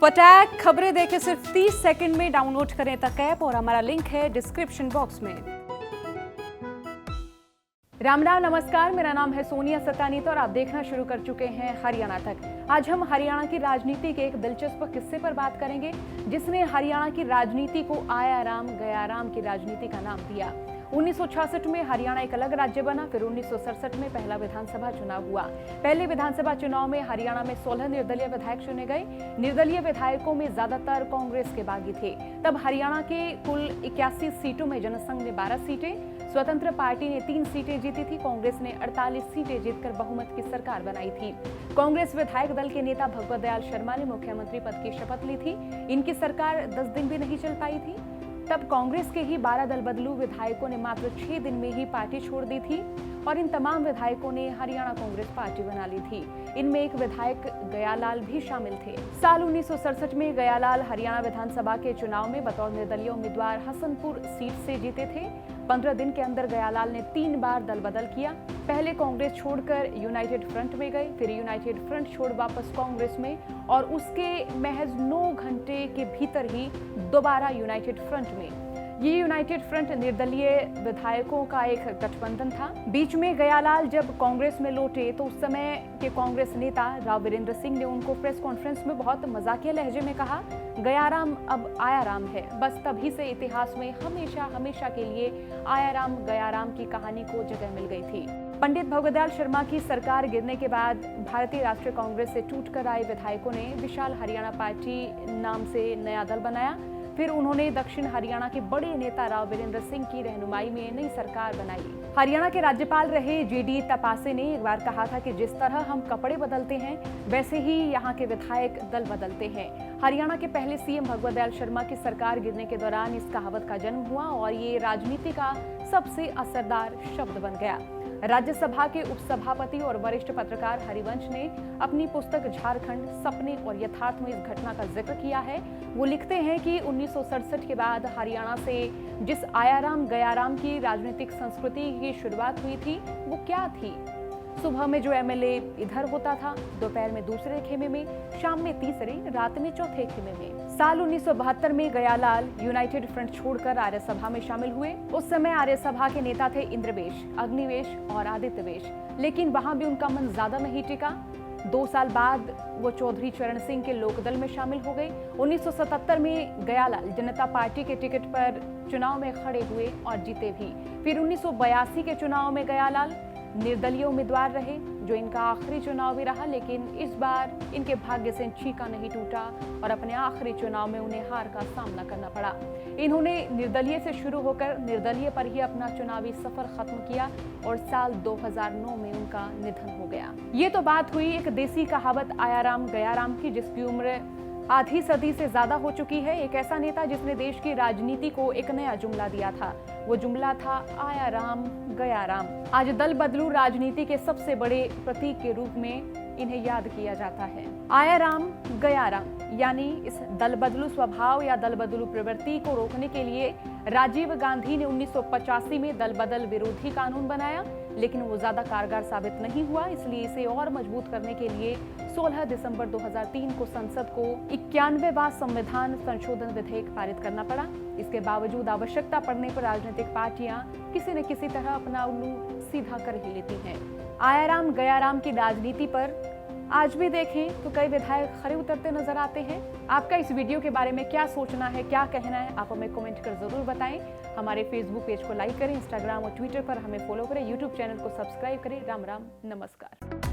फटाक खबरें देखें सिर्फ 30 सेकंड में डाउनलोड करें तक ऐप और हमारा लिंक है डिस्क्रिप्शन बॉक्स में। राम राम नमस्कार, मेरा नाम है सोनिया सतानीत और आप देखना शुरू कर चुके हैं हरियाणा तक। आज हम हरियाणा की राजनीति के एक दिलचस्प किस्से पर बात करेंगे जिसने हरियाणा की राजनीति को आया राम गया राम की राजनीति का नाम दिया। 1966 में हरियाणा एक अलग राज्य बना, फिर 1967 में पहला विधानसभा चुनाव हुआ। पहले विधानसभा चुनाव में हरियाणा में 16 निर्दलीय विधायक चुने गए। निर्दलीय विधायकों में ज्यादातर कांग्रेस के बागी थे। तब हरियाणा के कुल 81 सीटों में जनसंघ ने 12 सीटें, स्वतंत्र पार्टी ने 3 सीटें जीती थी, कांग्रेस ने 48 सीटें जीतकर बहुमत की सरकार बनाई थी। कांग्रेस विधायक दल के नेता भगवत दयाल शर्मा ने मुख्यमंत्री पद की शपथ ली थी। इनकी सरकार 10 दिन भी नहीं चल पाई थी। तब कांग्रेस के ही 12 दल बदलू विधायकों ने मात्र 6 दिन में ही पार्टी छोड़ दी थी और इन तमाम विधायकों ने हरियाणा कांग्रेस पार्टी बना ली थी। इनमें एक विधायक गयालाल भी शामिल थे। साल 1967 में गयालाल हरियाणा विधानसभा के चुनाव में बतौर निर्दलीय उम्मीदवार हसनपुर सीट से जीते थे। 15 दिन के अंदर गयालाल ने 3 बार दल बदल किया। पहले कांग्रेस छोड़कर यूनाइटेड फ्रंट में गए, फिर यूनाइटेड फ्रंट छोड़ वापस कांग्रेस में और उसके महज 9 घंटे के भीतर ही दोबारा यूनाइटेड फ्रंट में। ये यूनाइटेड फ्रंट निर्दलीय विधायकों का एक गठबंधन था। बीच में गयालाल जब कांग्रेस में लौटे तो उस समय के कांग्रेस नेता राव वीरेंद्र सिंह ने उनको प्रेस कॉन्फ्रेंस में बहुत मजाकिया लहजे में कहा, गयाराम अब आयाराम है। बस तभी से इतिहास में हमेशा हमेशा के लिए आयाराम गयाराम की कहानी को जगह मिल गई थी। पंडित भगवत दयाल शर्मा की सरकार गिरने के बाद भारतीय राष्ट्रीय कांग्रेस से टूटकर आए विधायकों ने विशाल हरियाणा पार्टी नाम से नया दल बनाया। फिर उन्होंने दक्षिण हरियाणा के बड़े नेता राव वीरेंद्र सिंह की रहनुमाई में नई सरकार बनाई। हरियाणा के राज्यपाल रहे जेडी तपासे ने एक बार कहा था कि जिस तरह हम कपड़े बदलते हैं वैसे ही यहाँ के विधायक दल बदलते हैं। हरियाणा के पहले सीएम भगवत दयाल शर्मा की सरकार गिरने के दौरान इस कहावत का जन्म हुआ और ये राजनीति का सबसे असरदार शब्द बन गया। राज्यसभा के उपसभापति और वरिष्ठ पत्रकार हरिवंश ने अपनी पुस्तक झारखंड सपने और यथार्थ में इस घटना का जिक्र किया है। वो लिखते हैं कि 1967 के बाद हरियाणा से जिस आयाराम गयाराम की राजनीतिक संस्कृति की शुरुआत हुई थी वो क्या थी। सुबह में जो एमएलए इधर होता था, दोपहर में दूसरे खेमे में, शाम में तीसरे, रात में चौथे खेमे में। साल 1972 में गयालाल यूनाइटेड फ्रंट छोड़कर आर्य सभा में शामिल हुए। उस समय आर्य सभा के नेता थे इंद्रवेश, अग्निवेश और आदित्यवेश, लेकिन वहां भी उनका मन ज्यादा नहीं टिका। 2 साल बाद वो चौधरी चरण सिंह के लोकदल में शामिल हो गए। 1977 में गयालाल जनता पार्टी के टिकट पर चुनाव में खड़े हुए और जीते भी। फिर 1982 के चुनाव में गयालाल निर्दलीय उम्मीदवार रहे, जो इनका आखिरी चुनाव भी रहा, लेकिन इस बार इनके भाग्य से छीका नहीं टूटा और अपने आखिरी चुनाव में उन्हें हार का सामना करना पड़ा। इन्होंने निर्दलीय से शुरू होकर निर्दलीय पर ही अपना चुनावी सफर खत्म किया और साल 2009 में उनका निधन हो गया। ये तो बात हुई एक देसी कहावत आयाराम गयाराम की, जिसकी उम्र आधी सदी से ज्यादा हो चुकी है। एक ऐसा नेता जिसने देश की राजनीति को एक नया जुमला दिया था, वो जुमला था आया राम गया राम। आज दल बदलू राजनीति के सबसे बड़े प्रतीक के रूप में इन्हें याद किया जाता है। आया राम गया राम यानी इस दल बदलू स्वभाव या दल बदलू प्रवृत्ति को रोकने के लिए राजीव गांधी ने 1985 में दल बदल विरोधी कानून बनाया, लेकिन वो ज्यादा कारगर साबित नहीं हुआ। इसलिए इसे और मजबूत करने के लिए 16 दिसंबर 2003 को संसद को 91वां संविधान संशोधन विधेयक पारित करना पड़ा। इसके बावजूद आवश्यकता पड़ने पर राजनीतिक पार्टियां किसी न किसी तरह अपना उल्लू सीधा कर ही लेती हैं। आयाराम गयाराम की राजनीति पर आज भी देखें तो कई विधायक खरे उतरते नजर आते हैं। आपका इस वीडियो के बारे में क्या सोचना है, क्या कहना है, आप हमें कमेंट कर जरूर बताएं। हमारे फेसबुक पेज को लाइक करें, इंस्टाग्राम और ट्विटर पर हमें फॉलो करें, यूट्यूब चैनल को सब्सक्राइब करें। राम राम नमस्कार।